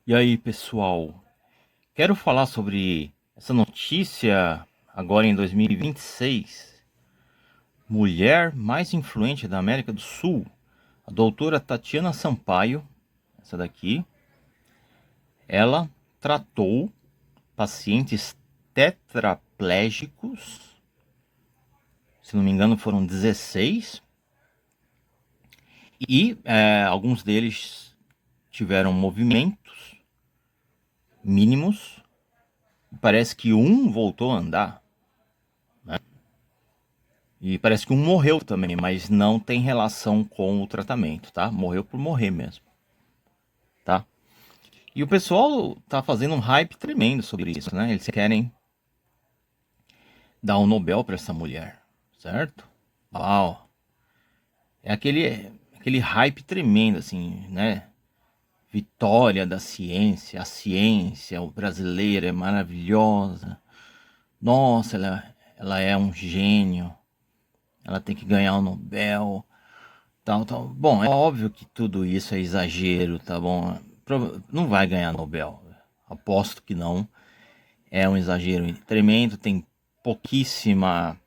E aí, pessoal? Quero falar sobre essa notícia agora em 2026. Mulher mais influente da América do Sul, a doutora Tatiana Sampaio, essa daqui, ela tratou pacientes tetraplégicos, se não me engano foram 16, e alguns deles tiveram movimentos mínimos. Parece que um voltou a andar. E parece que um morreu também, mas não tem relação com o tratamento, tá? Morreu por morrer mesmo, tá? E o pessoal tá fazendo um hype tremendo sobre isso, né? Eles querem dar um Nobel para essa mulher, certo? Uau! É aquele hype tremendo, assim, né? Vitória da ciência, a ciência o brasileira é maravilhosa. Nossa, ela é um gênio. Ela tem que ganhar o Nobel. Tal, tal. Bom, é óbvio que tudo isso é exagero, tá bom? Não vai ganhar Nobel. Aposto que não. É um exagero tremendo, tem pouquíssima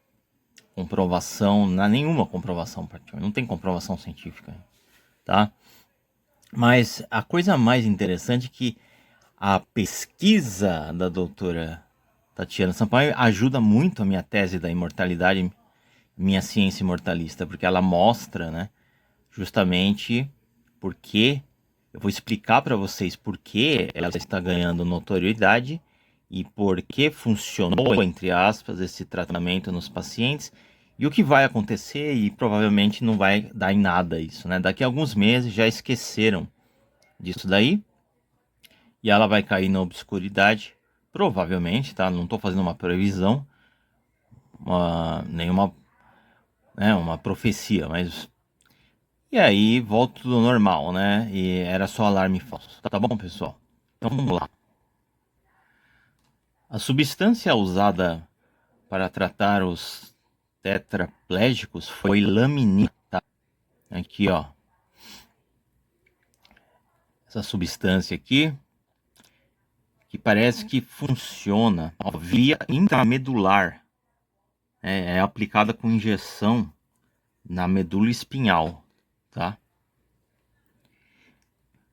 comprovação, não há nenhuma comprovação praticamente, não tem comprovação científica, tá? Mas a coisa mais interessante é que a pesquisa da doutora Tatiana Sampaio ajuda muito a minha tese da imortalidade, minha ciência imortalista, porque ela mostra, né, justamente porque eu vou explicar para vocês por que ela está ganhando notoriedade e por que funcionou, entre aspas, esse tratamento nos pacientes e o que vai acontecer e provavelmente não vai dar em nada isso, né? Daqui a alguns meses já esqueceram disso daí e ela vai cair na obscuridade, provavelmente, tá? Não estou fazendo uma previsão, nenhuma, né, uma profecia, mas e aí volta tudo normal, né? E era só alarme falso. Tá bom, pessoal? Então vamos lá. A substância usada para tratar os tetraplégicos foi laminina. Tá? Aqui, ó. Essa substância aqui, que parece que funciona ó, via intramedular. É aplicada com injeção na medula espinhal, tá?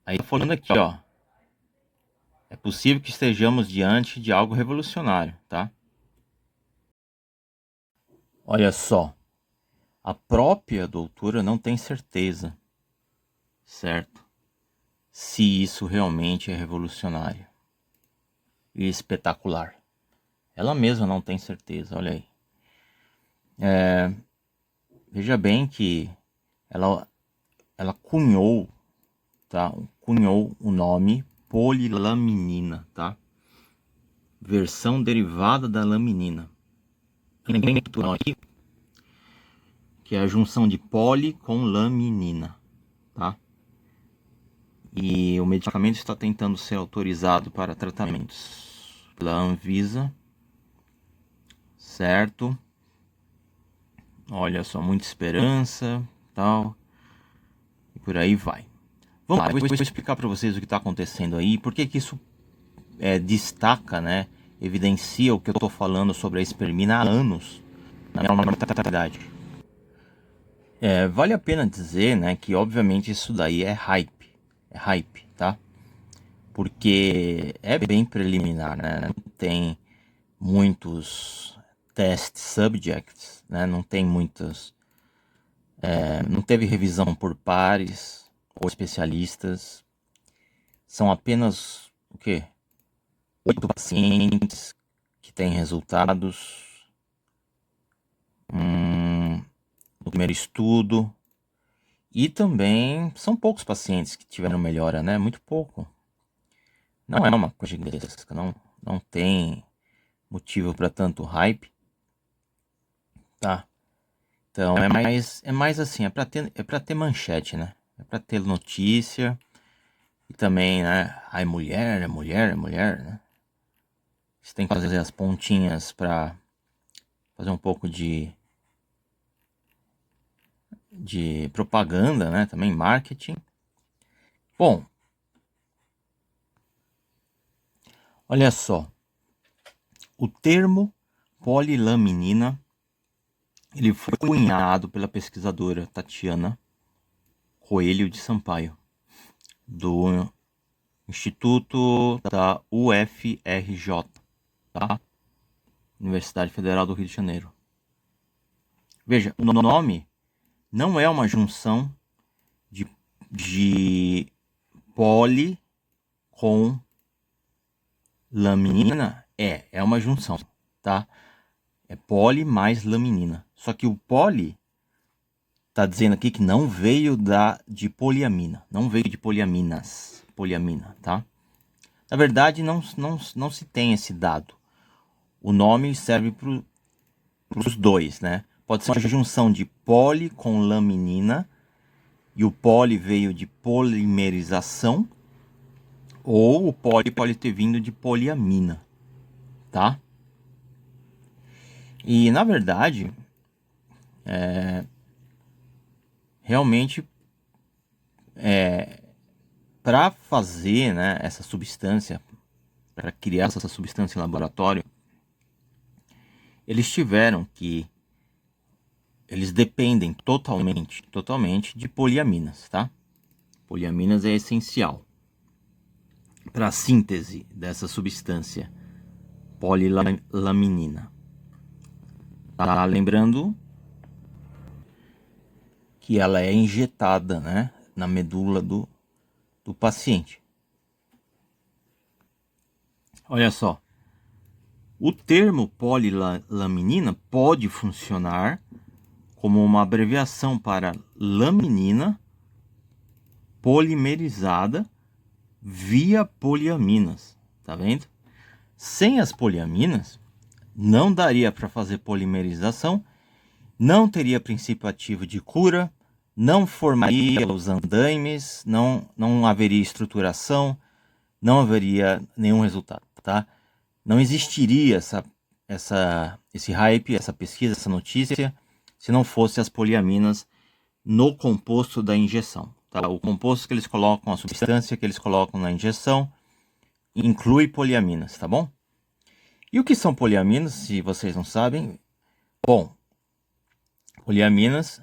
Aí tá falando aqui, ó. É possível que estejamos diante de algo revolucionário, tá? Olha só, a própria doutora não tem certeza, certo? Se isso realmente é revolucionário e espetacular. Ela mesma não tem certeza, olha aí. Veja bem que ela, ela cunhou, tá? Cunhou o nome polilaminina, tá? Versão derivada da laminina. Tem aqui que é a junção de poli com laminina, tá? E o medicamento está tentando ser autorizado para tratamentos pela Anvisa, certo? Olha só, muita esperança, tal, e por aí vai. Vamos lá, eu vou explicar para vocês o que está acontecendo aí, por que isso destaca, né, evidencia o que eu estou falando sobre a espermina há anos na minha mortalidade. Vale a pena dizer, né, que obviamente isso daí é hype, tá? Porque é bem preliminar, né? Não tem muitos test subjects, né? Não tem muitos, não teve revisão por pares ou especialistas. São apenas o quê? 8 pacientes que têm resultados no primeiro estudo. E também são poucos pacientes que tiveram melhora, né? Muito pouco. Não é uma coisa gigantesca, não tem motivo para tanto hype, tá? Então é mais assim, é para ter manchete, né? É para ter notícia e também, né? Ai, mulher, é mulher, é mulher, né? Você tem que fazer as pontinhas para fazer um pouco de propaganda, né? Também marketing. Bom, Olha só, o termo polilaminina, ele foi cunhado pela pesquisadora Tatiana Coelho de Sampaio, do Instituto da UFRJ, tá? Universidade Federal do Rio de Janeiro. Veja, o nome não é uma junção de poli com laminina, é uma junção, tá? É poli mais laminina. Só que o poli tá dizendo aqui que não veio de poliamina, não veio de poliamina, tá? Na verdade, não se tem esse dado. O nome serve para os dois, né? Pode ser uma junção de poli com laminina, e o poli veio de polimerização, ou o poli pode ter vindo de poliamina, tá? E na verdade, realmente, para fazer, né, essa substância, para criar essa substância em laboratório, eles dependem totalmente de poliaminas, tá? Poliaminas é essencial para a síntese dessa substância polilaminina. Tá lembrando que ela é injetada, né, na medula do paciente. Olha só, o termo polilaminina pode funcionar como uma abreviação para laminina polimerizada via poliaminas, tá vendo? Sem as poliaminas, não daria para fazer polimerização, não teria princípio ativo de cura, não formaria os andaimes, não haveria estruturação, não haveria nenhum resultado, tá? Não existiria esse hype, essa pesquisa, essa notícia, se não fosse as poliaminas no composto da injeção, tá? O composto que eles colocam, a substância que eles colocam na injeção, inclui poliaminas, tá bom? E o que são poliaminas, se vocês não sabem? Bom, poliaminas,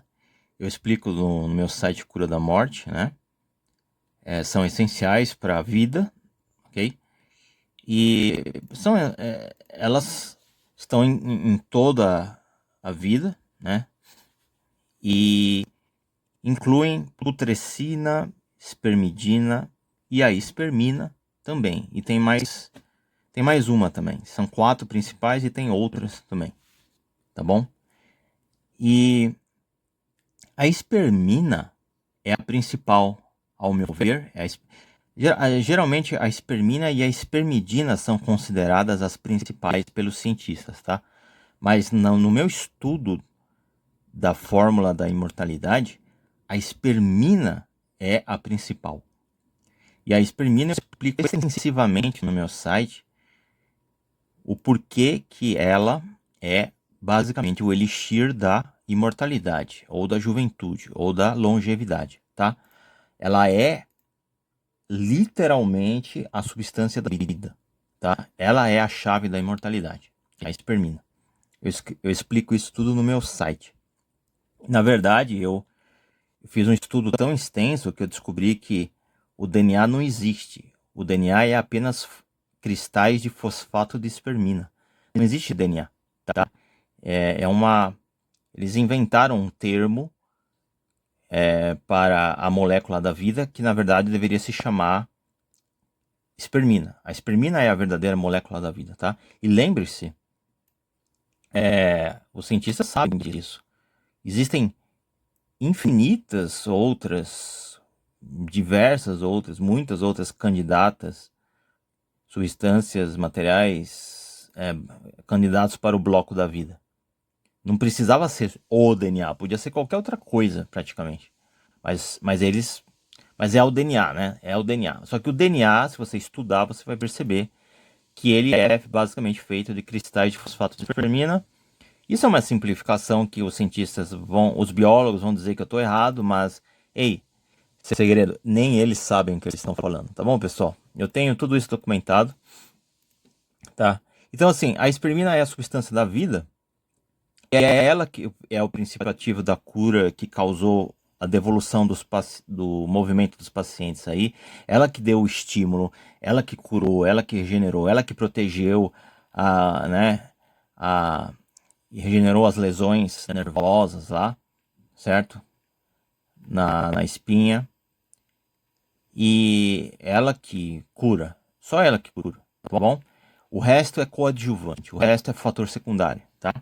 eu explico no meu site Cura da Morte, né? São essenciais para a vida, ok? E elas estão em toda a vida, né? E incluem putrescina, espermidina e a espermina também. E tem mais uma também. São 4 principais e tem outras também, tá bom? E a espermina é a principal, ao meu ver. Geralmente a espermina e a espermidina são consideradas as principais pelos cientistas, tá? Mas no meu estudo da fórmula da imortalidade, a espermina é a principal. E a espermina eu explico extensivamente no meu site o porquê que ela é basicamente o elixir da imortalidade, ou da juventude, ou da longevidade, tá? Ela é literalmente a substância da vida, tá? Ela é a chave da imortalidade, a espermina. Eu explico isso tudo no meu site. Na verdade, eu fiz um estudo tão extenso que eu descobri que o DNA não existe. O DNA é apenas cristais de fosfato de espermina. Não existe DNA, tá? Eles inventaram um termo para a molécula da vida que na verdade deveria se chamar espermina. A espermina é a verdadeira molécula da vida, tá? E lembre-se, os cientistas sabem disso. Existem infinitas outras, diversas outras, muitas outras candidatas, substâncias, materiais, candidatos para o bloco da vida. Não precisava ser o DNA, podia ser qualquer outra coisa, praticamente. Mas é o DNA, né? É o DNA. Só que o DNA, se você estudar, você vai perceber que ele é basicamente feito de cristais de fosfato de espermina. Isso é uma simplificação que os biólogos vão dizer que eu estou errado, mas, ei, segredo, nem eles sabem o que eles estão falando, tá bom, pessoal? Eu tenho tudo isso documentado. Tá? Então, assim, a espermina é a substância da vida, é ela que é o princípio ativo da cura que causou a devolução do movimento dos pacientes aí, ela que deu o estímulo, ela que curou, ela que regenerou, ela que protegeu né, a, e regenerou as lesões nervosas lá, certo? Na espinha. E ela que cura, só ela que cura, tá bom? O resto é coadjuvante, o resto é fator secundário, tá?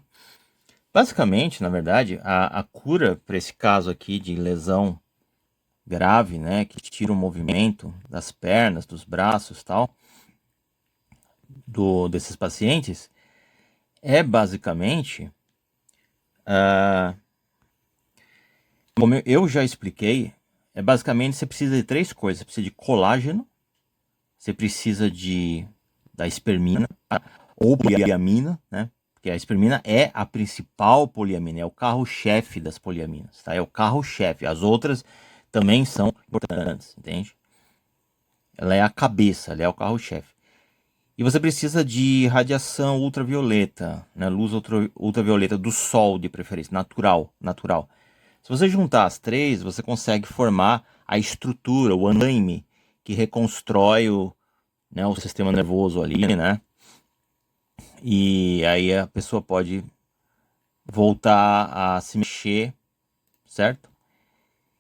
Basicamente, na verdade, a cura para esse caso aqui de lesão grave, né, que tira o movimento das pernas, dos braços, tal, desses pacientes, é basicamente, como eu já expliquei, é basicamente você precisa de três coisas: você precisa de colágeno, você precisa da espermina, tá? Ou poliamina, né? Porque a espermina é a principal poliamina, é o carro-chefe das poliaminas, tá? É o carro-chefe. As outras também são importantes, entende? Ela é a cabeça, ela é o carro-chefe. E você precisa de radiação ultravioleta, né? Luz ultravioleta do sol, de preferência, natural. Se você juntar as três, você consegue formar a estrutura, o andaime, que reconstrói né, o sistema nervoso ali, né? E aí a pessoa pode voltar a se mexer, certo?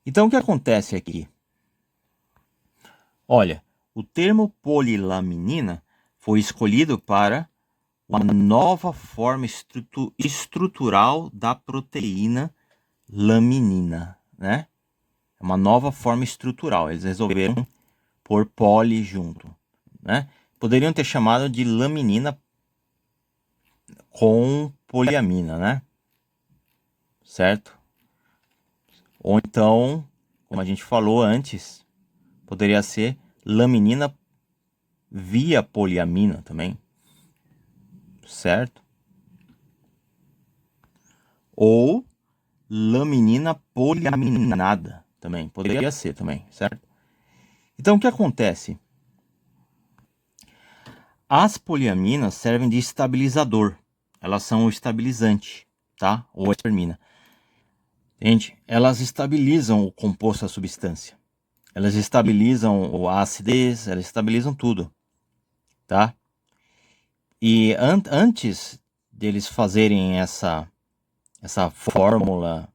Então o que acontece aqui? Olha, o termo polilaminina foi escolhido para uma nova forma estrutural da proteína laminina, né? É uma nova forma estrutural. Eles resolveram pôr poli junto, né? Poderiam ter chamado de laminina com poliamina, né? Certo? Ou então, como a gente falou antes, poderia ser laminina via poliamina também, certo? Ou laminina poliaminada também, poderia ser também, certo? Então o que acontece? As poliaminas servem de estabilizador, elas são o estabilizante, tá? Ou a espermina. Gente, elas estabilizam o composto da substância. Elas estabilizam a acidez, elas estabilizam tudo, tá? E antes deles fazerem essa fórmula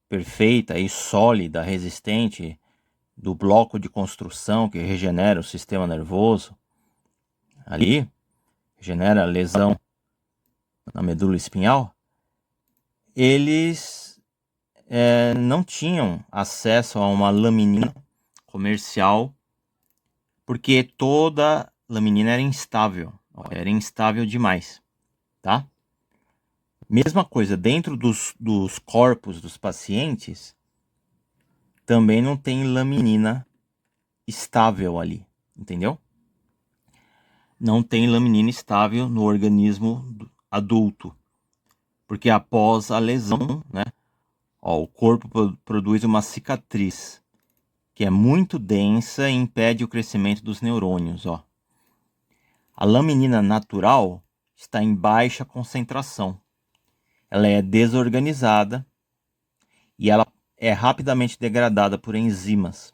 perfeita e sólida, resistente, do bloco de construção que regenera o sistema nervoso, ali, regenera a lesão na medula espinhal, eles não tinham acesso a uma laminina comercial, porque toda laminina era instável demais, tá? Mesma coisa, dentro dos corpos dos pacientes, também não tem laminina estável ali, entendeu? Não tem laminina estável no organismo adulto, porque após a lesão, né, o corpo produz uma cicatriz, que é muito densa e impede o crescimento dos neurônios, ó. A laminina natural está em baixa concentração. Ela é desorganizada e ela é rapidamente degradada por enzimas,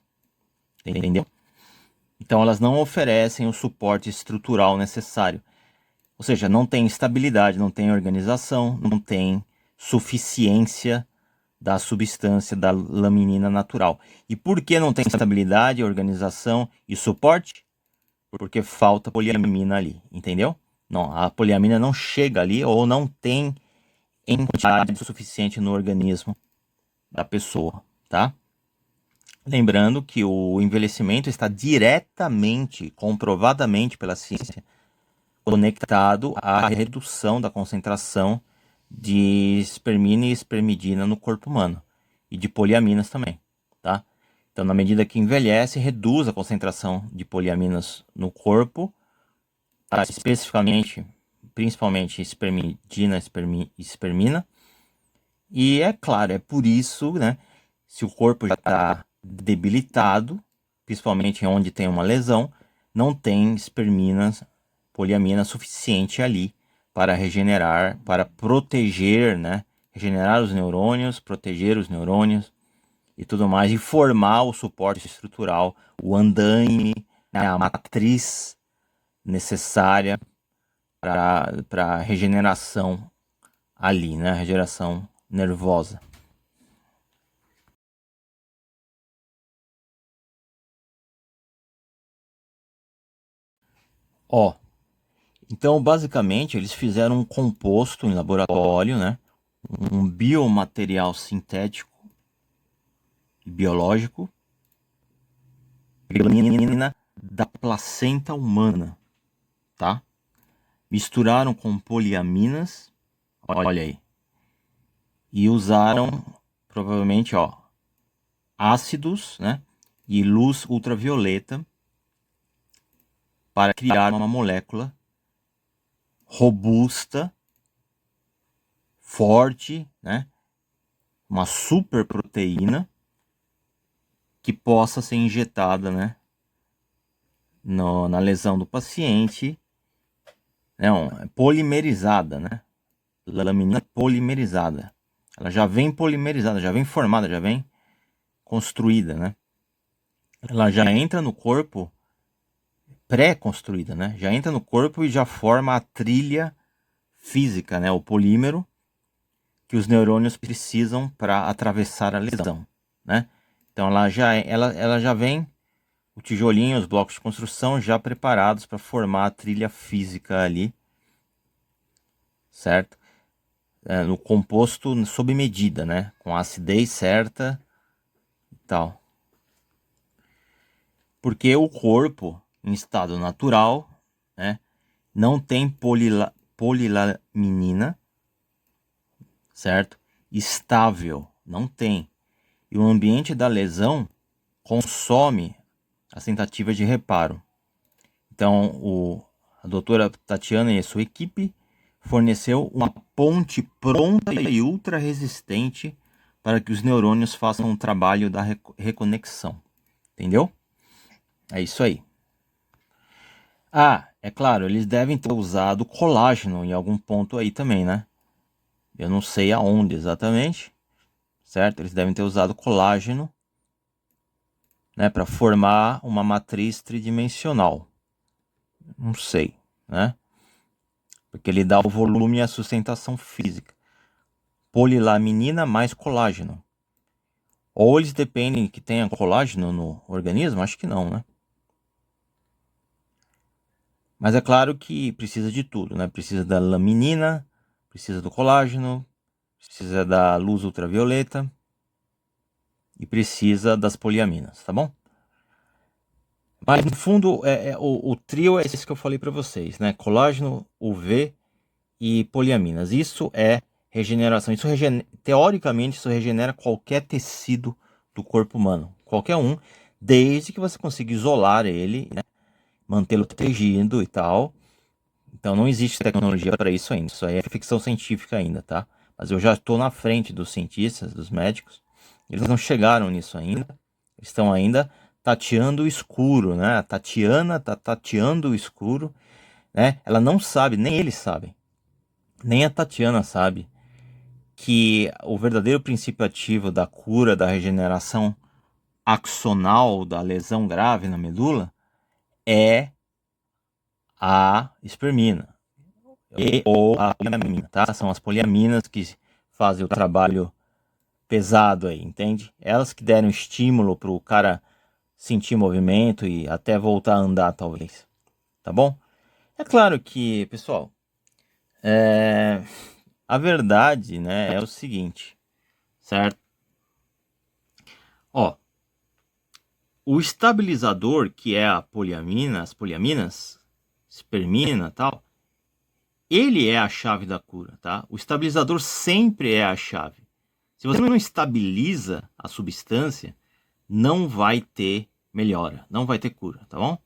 entendeu? Então elas não oferecem o suporte estrutural necessário. Ou seja, não tem estabilidade, não tem organização, não tem suficiência da substância da laminina natural. E por que não tem estabilidade, organização e suporte? Porque falta poliamina ali, entendeu? Não, a poliamina não chega ali ou não tem em quantidade suficiente no organismo da pessoa, tá? Lembrando que o envelhecimento está diretamente, comprovadamente pela ciência, conectado à redução da concentração de espermina e espermidina no corpo humano e de poliaminas também, tá? Então, na medida que envelhece, reduz a concentração de poliaminas no corpo, tá? Especificamente, principalmente espermidina, espermina. E é claro, é por isso, né? Se o corpo já está debilitado, principalmente onde tem uma lesão, não tem esperminas poliamina suficiente ali para regenerar, para proteger, né? Regenerar os neurônios, proteger os neurônios e tudo mais, e formar o suporte estrutural, o andaime, né, a matriz necessária para regeneração ali, né? Regeneração nervosa. Ó, então basicamente eles fizeram um composto em laboratório, né? Um biomaterial sintético e biológico da placenta humana, tá? Misturaram com poliaminas, olha aí, e usaram provavelmente, ó, ácidos, né? E luz ultravioleta para criar uma molécula robusta, forte, né? Uma super proteína que possa ser injetada, né? Na lesão do paciente, né? Polimerizada, né? Laminina polimerizada. Ela já vem polimerizada, já vem formada, já vem construída, né? Ela já entra no corpo pré-construída, né? Já entra no corpo e já forma a trilha física, né? O polímero que os neurônios precisam para atravessar a lesão, né? Então ela já vem o tijolinho, os blocos de construção já preparados para formar a trilha física ali, certo? No composto sob medida, né? Com a acidez certa e tal. Porque o corpo, em estado natural, né? Não tem polilaminina, certo? Estável, não tem. E o ambiente da lesão consome as tentativas de reparo. Então, a doutora Tatiana e a sua equipe forneceu uma ponte pronta e ultra resistente para que os neurônios façam um trabalho da reconexão. Entendeu? É isso aí. Ah, é claro, eles devem ter usado colágeno em algum ponto aí também, né? Eu não sei aonde exatamente, certo? Eles devem ter usado colágeno, né, para formar uma matriz tridimensional. Não sei, né? Porque ele dá o volume e a sustentação física. Polilaminina mais colágeno. Ou eles dependem que tenha colágeno no organismo? Acho que não, né? Mas é claro que precisa de tudo, né? Precisa da laminina, precisa do colágeno, precisa da luz ultravioleta e precisa das poliaminas, tá bom? Mas no fundo, o trio é esse que eu falei para vocês, né? Colágeno, UV e poliaminas. Isso é regeneração. Teoricamente, isso regenera qualquer tecido do corpo humano. Qualquer um, desde que você consiga isolar ele, né? Mantê-lo protegido e tal. Então não existe tecnologia para isso ainda. Isso aí é ficção científica ainda, tá? Mas eu já estou na frente dos cientistas, dos médicos. Eles não chegaram nisso ainda. Eles estão ainda tateando o escuro, né? A Tatiana tá tateando o escuro, né? Ela não sabe, nem eles sabem, nem a Tatiana sabe que o verdadeiro princípio ativo da cura, da regeneração axonal da lesão grave na medula é a espermina ou a poliamina, tá? São as poliaminas que fazem o trabalho pesado aí, entende? Elas que deram estímulo para o cara sentir movimento e até voltar a andar, talvez. Tá bom? É claro que, pessoal, a verdade, né, é o seguinte, certo? Ó, o estabilizador, que é a poliamina, as poliaminas, espermina e tal, ele é a chave da cura, tá? O estabilizador sempre é a chave. Se você não estabiliza a substância, não vai ter melhora, não vai ter cura, tá bom?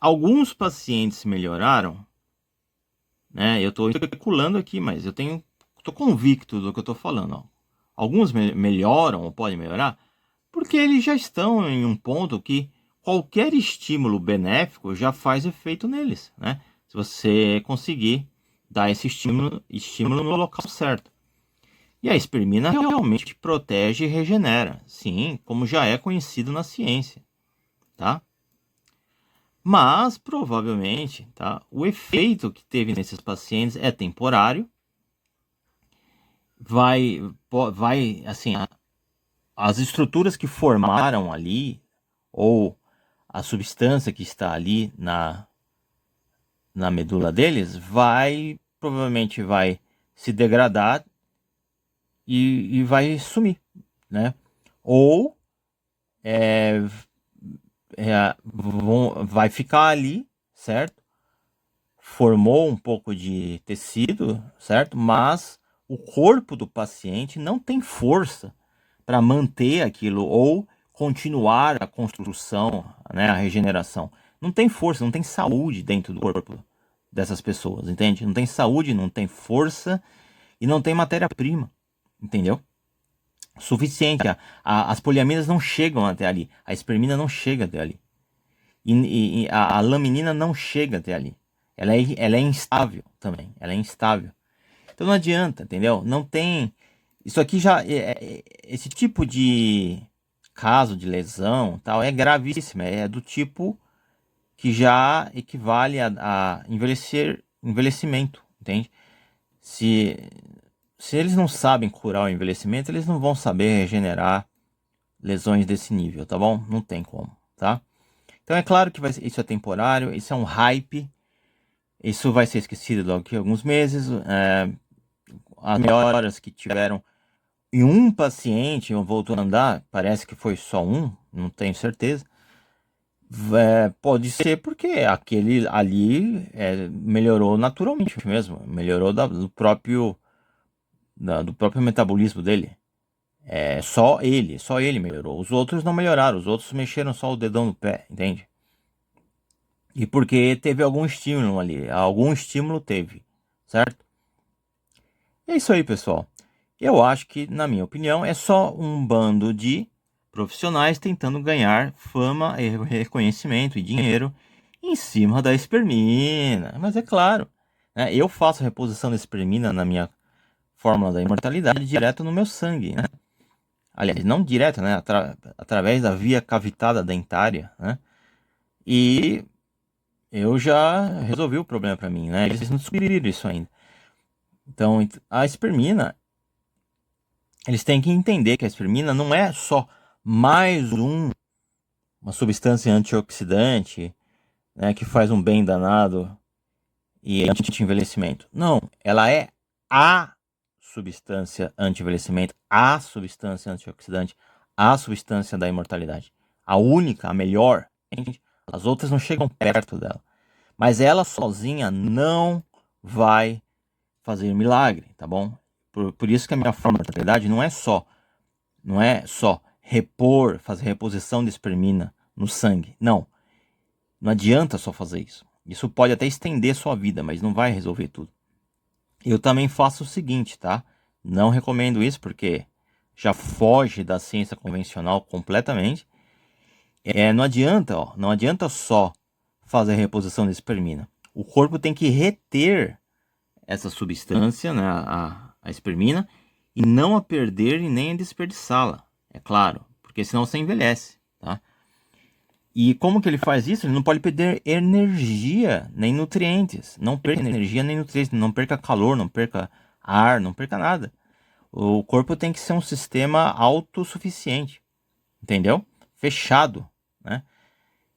Alguns pacientes melhoraram, né? Eu estou especulando aqui, mas estou convicto do que eu estou falando. Ó. Alguns melhoram ou podem melhorar porque eles já estão em um ponto que qualquer estímulo benéfico já faz efeito neles, né? Se você conseguir dar esse estímulo no local certo. E a espermina realmente protege e regenera, sim, como já é conhecido na ciência, tá? Mas, provavelmente, tá, o efeito que teve nesses pacientes é temporário, assim, as estruturas que formaram ali, ou a substância que está ali na medula deles, provavelmente vai se degradar e vai sumir, né? Ou vai ficar ali, certo? Formou um pouco de tecido, certo? Mas o corpo do paciente não tem força para manter aquilo ou continuar a construção, né, a regeneração. Não tem força, não tem saúde dentro do corpo dessas pessoas, entende? Não tem saúde, não tem força e não tem matéria-prima, entendeu? Suficiente. As poliaminas não chegam até ali, a espermina não chega até ali. E a laminina não chega até ali. Ela é instável também. Ela é instável. Então não adianta, entendeu? Não tem. Isso aqui já. Esse tipo de caso de lesão tal é gravíssimo. É do tipo que já equivale a envelhecimento, entende? Se, se eles não sabem curar o envelhecimento, eles não vão saber regenerar lesões desse nível, tá bom? Não tem como, tá? Então é claro que isso é temporário, isso é um hype, isso vai ser esquecido daqui a alguns meses. As melhoras que tiveram em um paciente voltou a andar, parece que foi só um, não tenho certeza. Pode ser porque aquele ali melhorou naturalmente mesmo, melhorou do próprio metabolismo dele. Só ele melhorou. Os outros não melhoraram, os outros mexeram só o dedão no pé, entende? E porque teve algum estímulo ali, algum estímulo teve, certo? É isso aí, pessoal. Eu acho que, na minha opinião, é só um bando de profissionais tentando ganhar fama, reconhecimento e dinheiro em cima da espermina. Mas é claro, né, eu faço reposição da espermina na minha fórmula da imortalidade direto no meu sangue, né? Aliás, não direto, né? Através da via cavitada dentária, né? E eu já resolvi o problema para mim, né? Eles não descobriram isso ainda. Então, a espermina, eles têm que entender que a espermina não é só mais uma substância antioxidante, né, que faz um bem danado e anti-envelhecimento. Não, ela é a substância anti-envelhecimento, a substância antioxidante, a substância da imortalidade. A única, a melhor. Entende? As outras não chegam perto dela. Mas ela sozinha não vai fazer milagre, tá bom? Por isso que a minha forma de mortalidade não é só fazer reposição de espermina no sangue. Não adianta só fazer isso. Isso pode até estender sua vida, mas não vai resolver tudo. Eu também faço o seguinte, tá? Não recomendo isso porque já foge da ciência convencional completamente. Não adianta só fazer reposição de espermina. O corpo tem que reter essa substância, né, a espermina, e não a perder e nem a desperdiçá-la, é claro, porque senão você envelhece, tá? E como que ele faz isso? Ele não pode perder energia nem nutrientes, não perca energia nem nutrientes, não perca calor, não perca ar, não perca nada. O corpo tem que ser um sistema autossuficiente, entendeu? Fechado, né?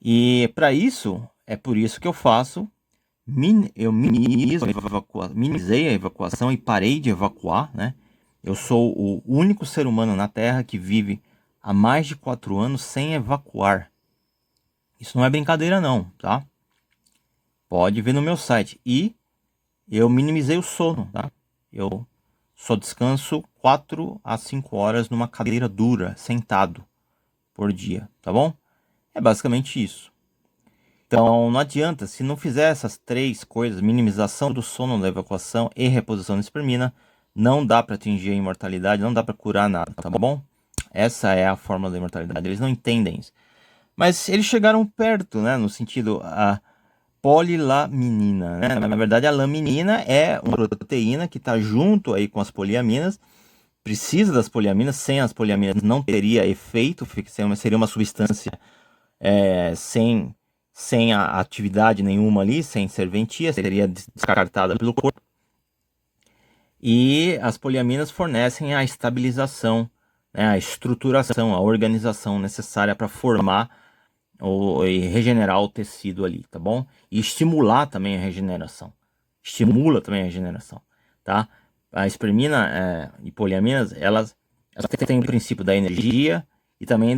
E para isso, é por isso que eu faço eu minimizei a evacuação e parei de evacuar, né? Eu sou o único ser humano na Terra que vive há mais de 4 anos sem evacuar. Isso não é brincadeira não, tá? Pode ver no meu site. E eu minimizei o sono, tá? Eu só descanso 4 a 5 horas numa cadeira dura, sentado, por dia, tá bom? É basicamente isso. Então não adianta, se não fizer essas 3 coisas, minimização do sono, da evacuação e reposição da espermina, não dá para atingir a imortalidade, não dá para curar nada, tá bom? Essa é a fórmula da imortalidade. Eles não entendem isso. Mas eles chegaram perto, né? No sentido, a polilaminina, né? Na verdade, a laminina é uma proteína que está junto aí com as poliaminas, precisa das poliaminas, sem as poliaminas não teria efeito, seria uma substância sem a atividade nenhuma ali, sem serventia, seria descartada pelo corpo. E as poliaminas fornecem a estabilização, né, a estruturação, a organização necessária para formar e regenerar o tecido ali, tá bom? E estimular também a regeneração. Estimula também a regeneração, tá? A espermina e poliaminas, elas têm o princípio da energia e também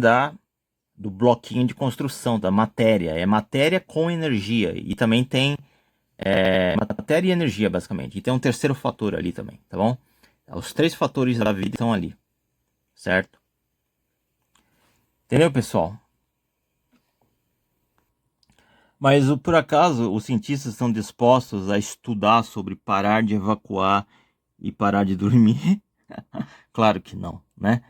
do bloquinho de construção, da matéria. É matéria com energia. E também tem matéria e energia, basicamente. E tem um terceiro fator ali também, tá bom? Os 3 fatores da vida estão ali, certo? Entendeu, pessoal? Mas por acaso os cientistas estão dispostos a estudar sobre parar de evacuar e parar de dormir? Claro que não, né?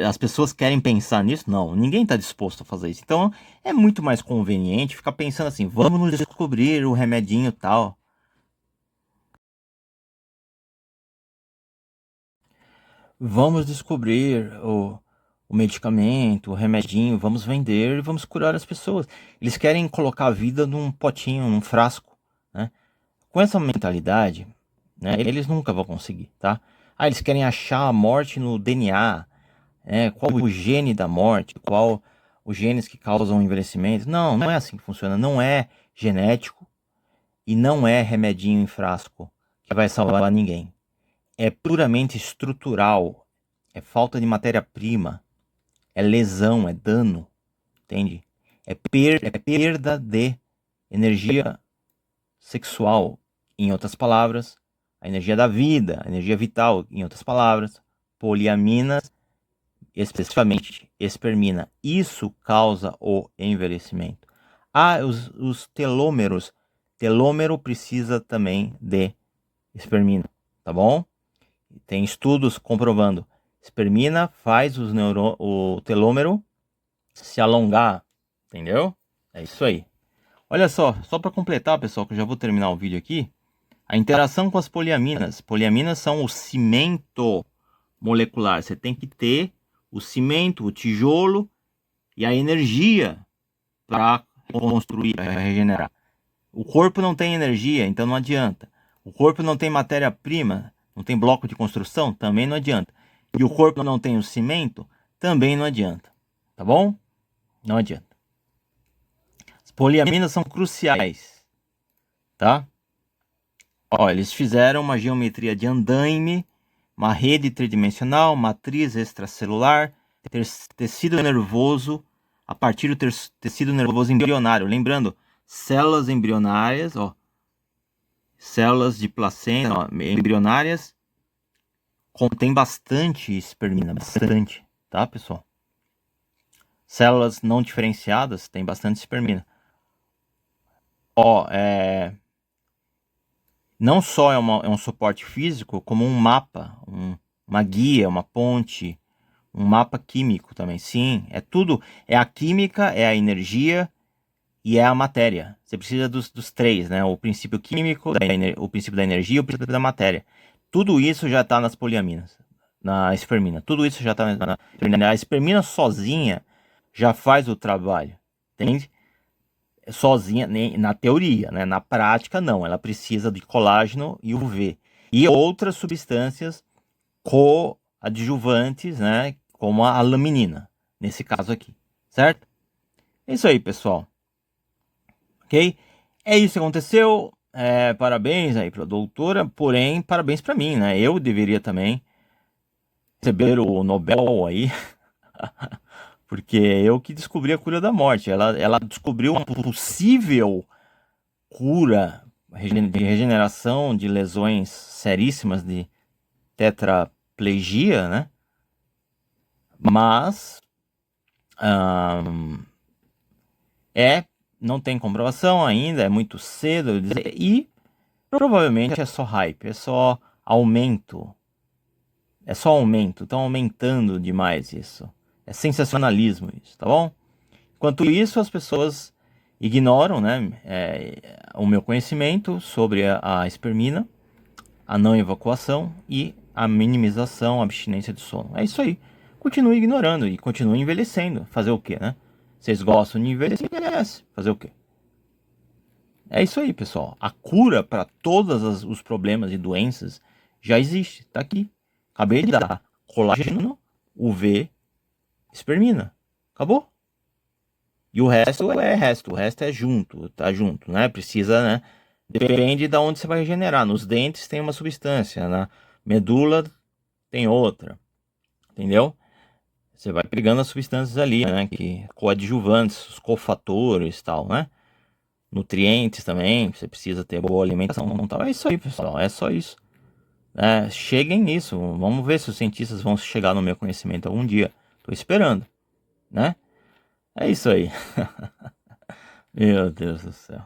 As pessoas querem pensar nisso? Não, ninguém está disposto a fazer isso. Então é muito mais conveniente ficar pensando assim: vamos descobrir o remedinho tal. Vamos descobrir o medicamento, o remedinho, vamos vender e vamos curar as pessoas. Eles querem colocar a vida num potinho, num frasco, né? Com essa mentalidade, né, eles nunca vão conseguir, tá? Ah, eles querem achar a morte no DNA, né? Qual o gene da morte, qual os genes que causam o envelhecimento. Não, não é assim que funciona. Não é genético e não é remedinho em frasco que vai salvar ninguém. É puramente estrutural, é falta de matéria-prima, é lesão, é dano, entende? É perda de energia sexual, em outras palavras, a energia da vida, a energia vital, em outras palavras, poliaminas, especificamente espermina. Isso causa o envelhecimento. Ah, os telômeros. Telômero precisa também de espermina, tá bom? Tem estudos comprovando. Espermina faz o telômero se alongar, entendeu? É isso aí. Olha só para completar, pessoal, que eu já vou terminar o vídeo aqui. A interação com as poliaminas. Poliaminas são o cimento molecular. Você tem que ter o cimento, o tijolo e a energia para reconstruir, para regenerar. O corpo não tem energia, então não adianta. O corpo não tem matéria-prima, não tem bloco de construção, também não adianta. E o corpo não tem o cimento, também não adianta. Tá bom? Não adianta. As poliaminas são cruciais, tá? Ó, eles fizeram uma geometria de andaime, uma rede tridimensional, matriz extracelular, tecido nervoso, a partir do tecido nervoso embrionário. Lembrando, células embrionárias, ó, células de placenta, ó, embrionárias, contém bastante espermina, bastante, tá, pessoal? Células não diferenciadas têm bastante espermina. Ó, não só é um suporte físico, como um mapa, uma guia, uma ponte, um mapa químico também. Sim, é tudo. É a química, é a energia e é a matéria. Você precisa dos 3, né? O princípio químico, o princípio da energia e o princípio da matéria. Tudo isso já está nas poliaminas, na espermina. Tudo isso já está na espermina. A espermina sozinha já faz o trabalho, entende? Sozinha, nem na teoria, né? Na prática, não. Ela precisa de colágeno e UV. E outras substâncias coadjuvantes, né? Como a laminina, nesse caso aqui, certo? É isso aí, pessoal. Ok? É isso que aconteceu. Parabéns aí para a doutora, porém, parabéns para mim, né? Eu deveria também receber o Nobel aí, porque eu que descobri a cura da morte. Ela descobriu uma possível cura de regeneração de lesões seríssimas de tetraplegia, né? Mas não tem comprovação ainda, é muito cedo e provavelmente é só hype, é só aumento. É só aumento, estão aumentando demais isso. É sensacionalismo isso, tá bom? Enquanto isso, as pessoas ignoram, né, o meu conhecimento sobre a espermina, a não evacuação e a minimização, a abstinência de sono. É isso aí. Continue ignorando e continue envelhecendo. Fazer o quê, né? Vocês gostam de envelhecer? Envelhece. Fazer o quê? É isso aí, pessoal. A cura para todos os problemas e doenças já existe. Tá aqui. Acabei de dar colágeno, UV, espermina. Acabou. E o resto é resto. O resto é junto. Tá junto, né? Precisa, né? Depende de onde você vai regenerar. Nos dentes tem uma substância. Na medula tem outra. Entendeu? Você vai pegando as substâncias ali, né? Que coadjuvantes, os cofatores e tal, né? Nutrientes também, você precisa ter boa alimentação. Então é isso aí, pessoal, é só isso. Cheguem nisso, vamos ver se os cientistas vão chegar no meu conhecimento algum dia. Tô esperando, né? É isso aí. Meu Deus do céu.